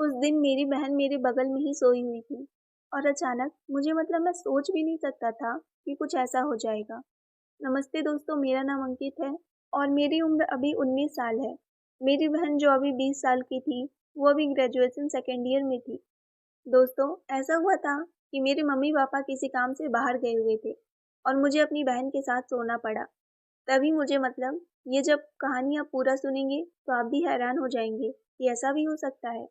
उस दिन मेरी बहन मेरे बगल में ही सोई हुई थी और अचानक मुझे मैं सोच भी नहीं सकता था कि कुछ ऐसा हो जाएगा। नमस्ते दोस्तों, मेरा नाम अंकित है और मेरी उम्र अभी 19 साल है। मेरी बहन जो अभी 20 साल की थी, वो अभी ग्रेजुएशन सेकेंड ईयर में थी। दोस्तों, ऐसा हुआ था कि मेरे मम्मी-पापा किसी काम से बाहर गए हुए थे और मुझे अपनी बहन के साथ सोना पड़ा। तभी मुझे ये जब कहानी आप पूरा सुनेंगे तो आप भी हैरान हो जाएंगे कि ऐसा भी हो सकता है।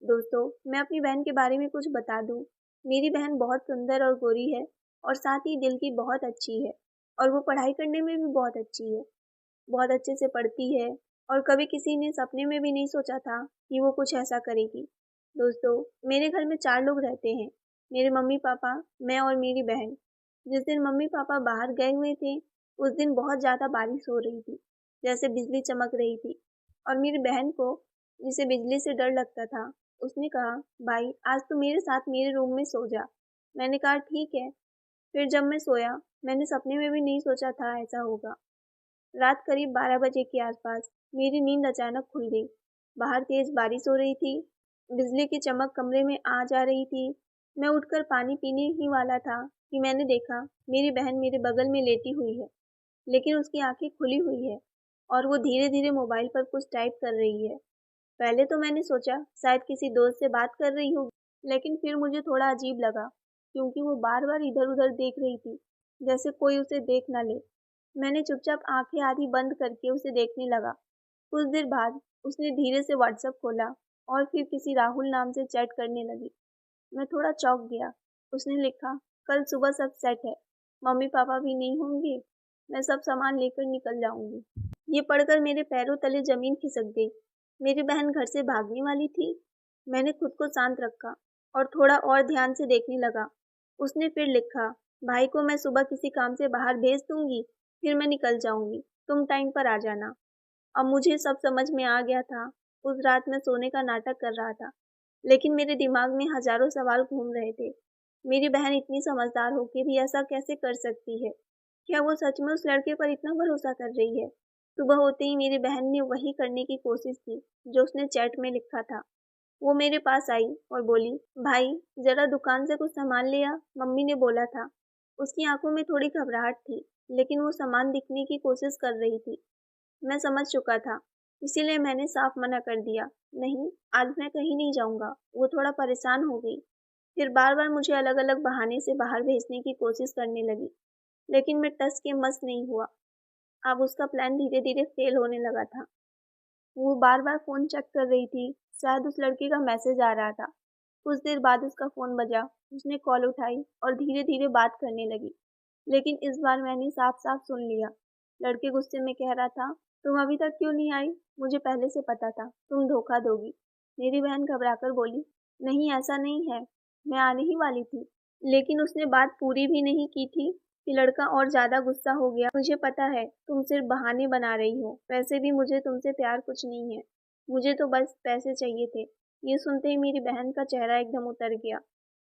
दोस्तों, मैं अपनी बहन के बारे में कुछ बता दूं। मेरी बहन बहुत सुंदर और गोरी है और साथ ही दिल की बहुत अच्छी है और वो पढ़ाई करने में भी बहुत अच्छी है। बहुत अच्छे से पढ़ती है और कभी किसी ने सपने में भी नहीं सोचा था कि वो कुछ ऐसा करेगी। दोस्तों, मेरे घर में 4 लोग रहते हैं। मेरे मम्मी-पापा, मैं और मेरी बहन। जिस दिन मम्मी-पापा बाहर गए हुए थे, उस दिन बहुत ज़्यादा बारिश हो रही थी, जैसे बिजली चमक रही थी और मेरी बहन को, जिसे बिजली से डर लगता था, उसने कहा, "भाई, आज तू मेरे साथ मेरे रूम में सो जा।" मैंने कहा, "ठीक है।" फिर जब मैं सोया, मैंने सपने में भी नहीं सोचा था ऐसा होगा। रात करीब 12 बजे के आसपास मेरी नींद अचानक खुल गई। बाहर तेज बारिश हो रही थी, बिजली की चमक कमरे में आ जा रही थी। मैं उठकर पानी पीने ही वाला था कि मैंने देखा मेरी बहन मेरे बगल में लेटी हुई है, लेकिन उसकी आंखें खुली हुई है और वो धीरे-धीरे मोबाइल पर कुछ टाइप कर रही है। पहले तो मैंने सोचा शायद किसी दोस्त से बात कर रही होगी, लेकिन फिर मुझे थोड़ा अजीब लगा क्योंकि वो बार-बार इधर-उधर देख रही थी, जैसे कोई उसे देख ना ले। मैंने चुपचाप आंखें आधी बंद करके उसे देखने लगा। कुछ देर बाद उसने धीरे से व्हाट्सएप खोला और फिर किसी राहुल नाम से चैट करने लगी। मैं थोड़ा चौंक गया। उसने लिखा, कल सुबह सब सेट है, मम्मी पापा भी नहीं होंगे, मैं सब सामान लेकर निकल जाऊंगी। ये पढ़कर मेरे पैरों तले जमीन खिसक गई। मेरी बहन घर से भागने वाली थी। मैंने खुद को शांत रखा और थोड़ा और ध्यान से देखने लगा। उसने फिर लिखा, भाई को मैं सुबह किसी काम से बाहर भेज दूंगी, फिर मैं निकल जाऊंगी, तुम टाइम पर आ जाना। अब मुझे सब समझ में आ गया था। उस रात मैं सोने का नाटक कर रहा था, लेकिन मेरे दिमाग में हजारों सवाल घूम रहे थे। मेरी बहन इतनी समझदार होके भी ऐसा कैसे कर सकती है? क्या वो सच में उस लड़के पर इतना भरोसा कर रही है? सुबह होते ही मेरी बहन ने वही करने की कोशिश की जो उसने चैट में लिखा था। वो मेरे पास आई और बोली, भाई जरा दुकान से कुछ सामान ले आ, मम्मी ने बोला था। उसकी आंखों में थोड़ी घबराहट थी, लेकिन वो सामान दिखने की कोशिश कर रही थी। मैं समझ चुका था, इसीलिए मैंने साफ मना कर दिया, नहीं, आज मैं कहीं नहीं जाऊंगा। वो थोड़ा परेशान हो गई, फिर बार बार मुझे अलग अलग बहाने से बाहर भेजने की कोशिश करने लगी, लेकिन मैं टस के मस नहीं हुआ। अब उसका प्लान धीरे धीरे फेल होने लगा था। वो बार बार फोन चेक कर रही थी, शायद उस लड़के का मैसेज आ रहा था। कुछ देर बाद उसका फोन बजा, उसने कॉल उठाई और धीरे धीरे बात करने लगी, लेकिन इस बार मैंने साफ साफ सुन लिया। लड़के गुस्से में कह रहा था, तुम अभी तक क्यों नहीं आई? मुझे पहले से पता था तुम धोखा दोगी। मेरी बहन घबराकर बोली, नहीं ऐसा नहीं है, मैं आने ही वाली थी। लेकिन उसने बात पूरी भी नहीं की थी कि लड़का और ज्यादा गुस्सा हो गया। मुझे पता है तुम सिर्फ बहाने बना रही हो, वैसे भी मुझे तुमसे प्यार कुछ नहीं है, मुझे तो बस पैसे चाहिए थे। ये सुनते ही मेरी बहन का चेहरा एकदम उतर गया,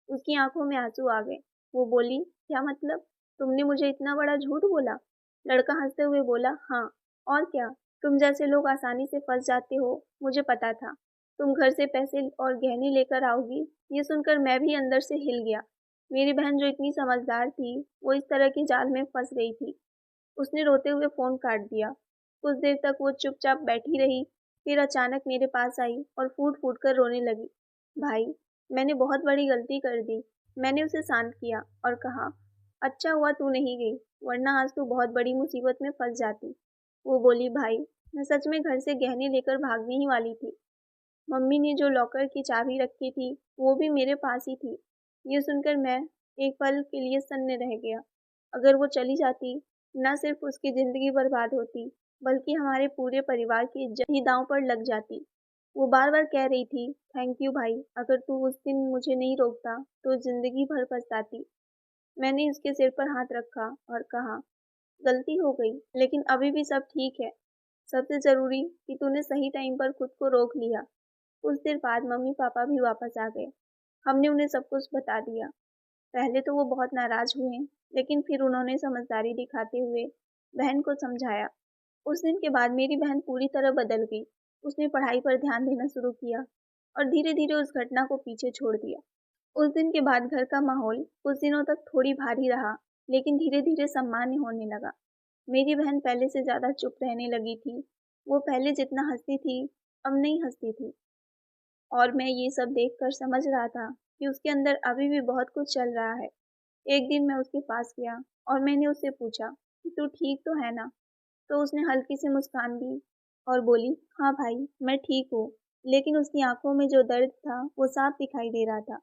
उसकी आंखों में आंसू आ गए। वो बोली, क्या मतलब? तुमने मुझे इतना बड़ा झूठ बोला? लड़का हंसते हुए बोला, हाँ, और क्या, तुम जैसे लोग आसानी से फंस जाते हो, मुझे पता था। तुम घर से पैसे और गहने लेकर आओगी, ये सुनकर मैं भी अंदर से हिल गया। मेरी बहन जो इतनी समझदार थी, वो इस तरह के जाल में फंस गई थी। उसने रोते हुए फोन काट दिया। कुछ देर तक वो चुपचाप बैठी रही, फिर अचानक मेरे पास आई और फूट फूट कर रोने लगी। भाई, मैंने बहुत बड़ी गलती कर दी। मैंने उसे शांत किया और कहा, अच्छा हुआ तू नहीं गई, वरना आज तू बहुत बड़ी मुसीबत में फंस जाती। वो बोली, भाई, मैं सच में घर से गहने लेकर भागने ही वाली थी। मम्मी ने जो लॉकर की चाबी रखी थी, वो भी मेरे पास ही थी। ये सुनकर मैं एक पल के लिए सन्न रह गया। अगर वो चली जाती, न सिर्फ उसकी जिंदगी बर्बाद होती, बल्कि हमारे पूरे परिवार की इज्जत ही दांव पर लग जाती। वो बार बार कह रही थी, थैंक यू भाई, अगर तू उस दिन मुझे नहीं रोकता तो जिंदगी भर पछताती। मैंने उसके सिर पर हाथ रखा और कहा, गलती हो गई, लेकिन अभी भी सब ठीक है। सबसे जरूरी कि तूने सही टाइम पर खुद को रोक लिया। कुछ देर बाद मम्मी पापा भी वापस आ गए। हमने उन्हें सब कुछ बता दिया। पहले तो वो बहुत नाराज हुए, लेकिन फिर उन्होंने समझदारी दिखाते हुए बहन को समझाया। उस दिन के बाद मेरी बहन पूरी तरह बदल गई। उसने पढ़ाई पर ध्यान देना शुरू किया, और धीरे धीरे उस घटना को पीछे छोड़ दिया। उस दिन के बाद घर का माहौल कुछ दिनों तक थोड़ी भारी रहा, लेकिन धीरे धीरे सामान्य होने लगा। मेरी बहन पहले से ज़्यादा चुप रहने लगी थी। वो पहले जितना हंसती थी, अब नहीं हंसती थी। और मैं ये सब देखकर समझ रहा था कि उसके अंदर अभी भी बहुत कुछ चल रहा है। एक दिन मैं उसके पास गया और मैंने उससे पूछा कि तू ठीक तो है ना? तो उसने हल्की सी मुस्कान दी और बोली, हाँ भाई, मैं ठीक हूँ। लेकिन उसकी आंखों में जो दर्द था वो साफ दिखाई दे रहा था।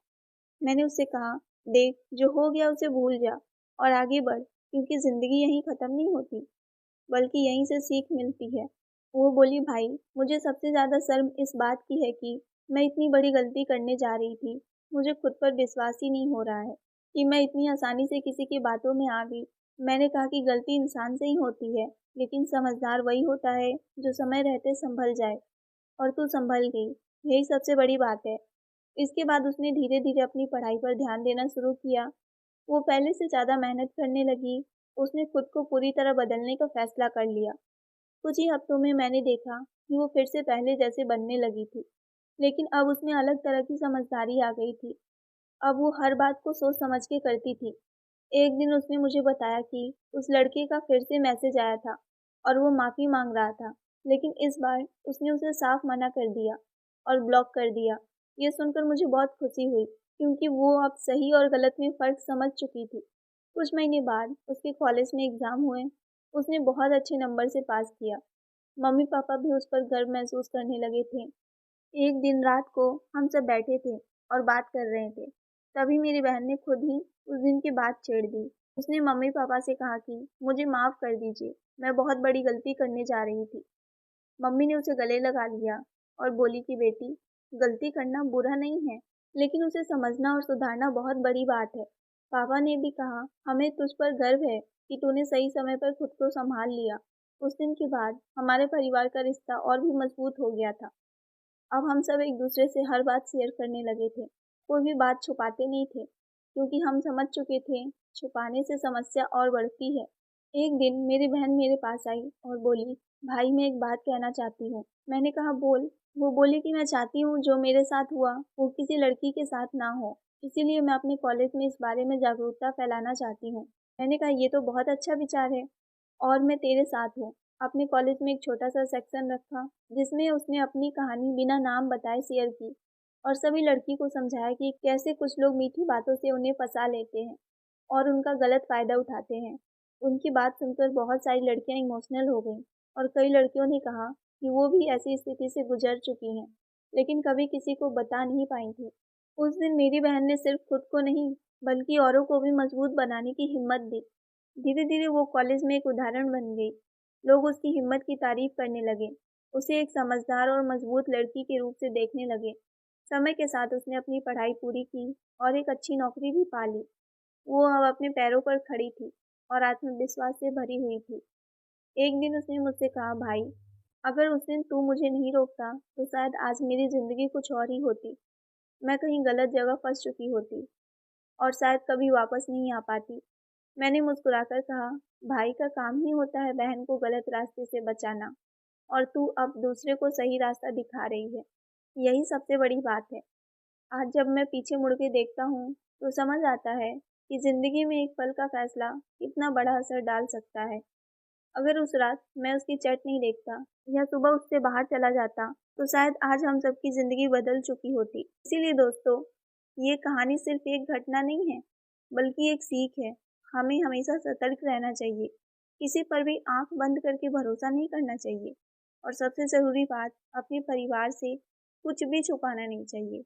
मैंने उससे कहा, देख, जो हो गया उसे भूल जा और आगे बढ़, क्योंकि ज़िंदगी यहीं ख़त्म नहीं होती, बल्कि यहीं से सीख मिलती है। वो बोली, भाई, मुझे सबसे ज़्यादा शर्म इस बात की है कि मैं इतनी बड़ी गलती करने जा रही थी। मुझे खुद पर विश्वास ही नहीं हो रहा है कि मैं इतनी आसानी से किसी की बातों में आ गई। मैंने कहा कि गलती इंसान से ही होती है, लेकिन समझदार वही होता है जो समय रहते संभल जाए। और तू संभल गई, यही सबसे बड़ी बात है। इसके बाद उसने धीरे-धीरे अपनी पढ़ाई पर ध्यान देना शुरू किया। वो पहले से ज़्यादा मेहनत करने लगी। उसने खुद को पूरी तरह बदलने का फैसला कर लिया। कुछ ही हफ्तों में मैंने देखा कि वो फिर से पहले जैसे बनने लगी थी। लेकिन अब उसमें अलग तरह की समझदारी आ गई थी। अब वो हर बात को सोच समझ के करती थी। एक दिन उसने मुझे बताया कि उस लड़के का फिर से मैसेज आया था और वो माफ़ी मांग रहा था। लेकिन इस बार उसने उसे साफ मना कर दिया और ब्लॉक कर दिया। ये सुनकर मुझे बहुत खुशी हुई, क्योंकि वो अब सही और गलत में फ़र्क समझ चुकी थी। कुछ महीने बाद उसके कॉलेज में एग्ज़ाम हुए। उसने बहुत अच्छे नंबर से पास किया। मम्मी-पापा भी उस पर गर्व महसूस करने लगे थे। एक दिन रात को हम सब बैठे थे और बात कर रहे थे। तभी मेरी बहन ने खुद ही उस दिन की बात छेड़ दी। उसने मम्मी-पापा से कहा कि मुझे माफ़ कर दीजिए, मैं बहुत बड़ी गलती करने जा रही थी। मम्मी ने उसे गले लगा लिया और बोली कि बेटी, गलती करना बुरा नहीं है, लेकिन उसे समझना और सुधारना बहुत बड़ी बात है। पापा ने भी कहा, हमें तुझ पर गर्व है कि तूने सही समय पर खुद को संभाल लिया। उस दिन के बाद हमारे परिवार का रिश्ता और भी मजबूत हो गया था। अब हम सब एक दूसरे से हर बात शेयर करने लगे थे। कोई भी बात छुपाते नहीं थे, क्योंकि हम समझ चुके थे, छुपाने से समस्या और बढ़ती है। एक दिन मेरी बहन मेरे पास आई और बोली, भाई, मैं एक बात कहना चाहती हूँ। मैंने कहा, बोल। वो बोली कि मैं चाहती हूँ जो मेरे साथ हुआ वो किसी लड़की के साथ ना हो। इसीलिए मैं अपने कॉलेज में इस बारे में जागरूकता फैलाना चाहती हूँ। मैंने कहा, ये तो बहुत अच्छा विचार है और मैं तेरे साथ हूँ। अपने कॉलेज में एक छोटा-सा सेक्शन रखा, जिसमें उसने अपनी कहानी बिना नाम बताए शेयर की और सभी लड़की को समझाया कि कैसे कुछ लोग मीठी बातों से उन्हें फंसा लेते हैं और उनका गलत फ़ायदा उठाते हैं। उनकी बात सुनकर बहुत सारी लड़कियां इमोशनल हो गईं और कई लड़कियों ने कहा कि वो भी ऐसी स्थिति से गुजर चुकी हैं, लेकिन कभी किसी को बता नहीं पाई थी। उस दिन मेरी बहन ने सिर्फ खुद को नहीं, बल्कि औरों को भी मजबूत बनाने की हिम्मत दी। धीरे-धीरे वो कॉलेज में एक उदाहरण बन गई। लोग उसकी हिम्मत की तारीफ करने लगे, उसे एक समझदार और मजबूत लड़की के रूप से देखने लगे। समय के साथ उसने अपनी पढ़ाई पूरी की और एक अच्छी नौकरी भी पा ली। वो अब अपने पैरों पर खड़ी थी और आत्मविश्वास से भरी हुई थी। एक दिन उसने मुझसे कहा, भाई, अगर उस दिन तू मुझे नहीं रोकता तो शायद आज मेरी ज़िंदगी कुछ और ही होती। मैं कहीं गलत जगह फंस चुकी होती और शायद कभी वापस नहीं आ पाती। मैंने मुस्कुराकर कहा, भाई का काम ही होता है बहन को गलत रास्ते से बचाना, और तू अब दूसरे को सही रास्ता दिखा रही है। यही सबसे बड़ी बात है। आज जब मैं पीछे मुड़ के देखता हूँ तो समझ आता है कि ज़िंदगी में एक पल का फैसला कितना बड़ा असर डाल सकता है। अगर उस रात मैं उसकी चैट नहीं देखता या सुबह उससे बाहर चला जाता तो शायद आज हम सबकी ज़िंदगी बदल चुकी होती। इसीलिए दोस्तों, ये कहानी सिर्फ एक घटना नहीं है, बल्कि एक सीख है। हमें हमेशा सतर्क रहना चाहिए, किसी पर भी आंख बंद करके भरोसा नहीं करना चाहिए, और सबसे ज़रूरी बात, अपने परिवार से कुछ भी छुपाना नहीं चाहिए,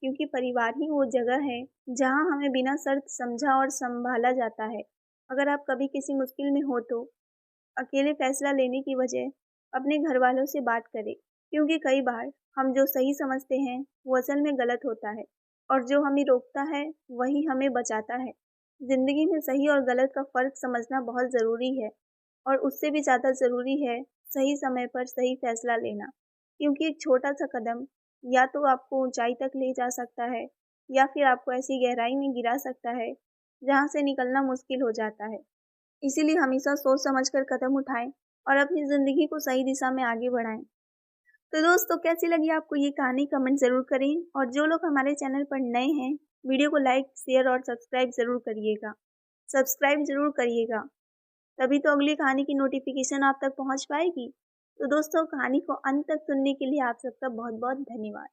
क्योंकि परिवार ही वो जगह है जहाँ हमें बिना शर्त समझा और संभाला जाता है। अगर आप कभी किसी मुश्किल में हो तो अकेले फैसला लेने की बजाय अपने घर वालों से बात करें, क्योंकि कई बार हम जो सही समझते हैं वो असल में गलत होता है, और जो हमें रोकता है वही हमें बचाता है। ज़िंदगी में सही और गलत का फ़र्क समझना बहुत ज़रूरी है, और उससे भी ज़्यादा ज़रूरी है सही समय पर सही फैसला लेना, क्योंकि एक छोटा-सा कदम या तो आपको ऊंचाई तक ले जा सकता है या फिर आपको ऐसी गहराई में गिरा सकता है जहाँ से निकलना मुश्किल हो जाता है। इसीलिए हमेशा सोच समझकर कदम उठाएं और अपनी ज़िंदगी को सही दिशा में आगे बढ़ाएं। तो दोस्तों कैसी लगी आपको ये कहानी कमेंट ज़रूर करें, और जो लोग हमारे चैनल पर नए हैं वीडियो को लाइक शेयर और सब्सक्राइब ज़रूर करिएगा। सब्सक्राइब ज़रूर करिएगा, तभी तो अगली कहानी की नोटिफिकेशन आप तक पहुंच पाएगी। तो दोस्तों कहानी को अंत तक सुनने के लिए आप सबका बहुत बहुत धन्यवाद।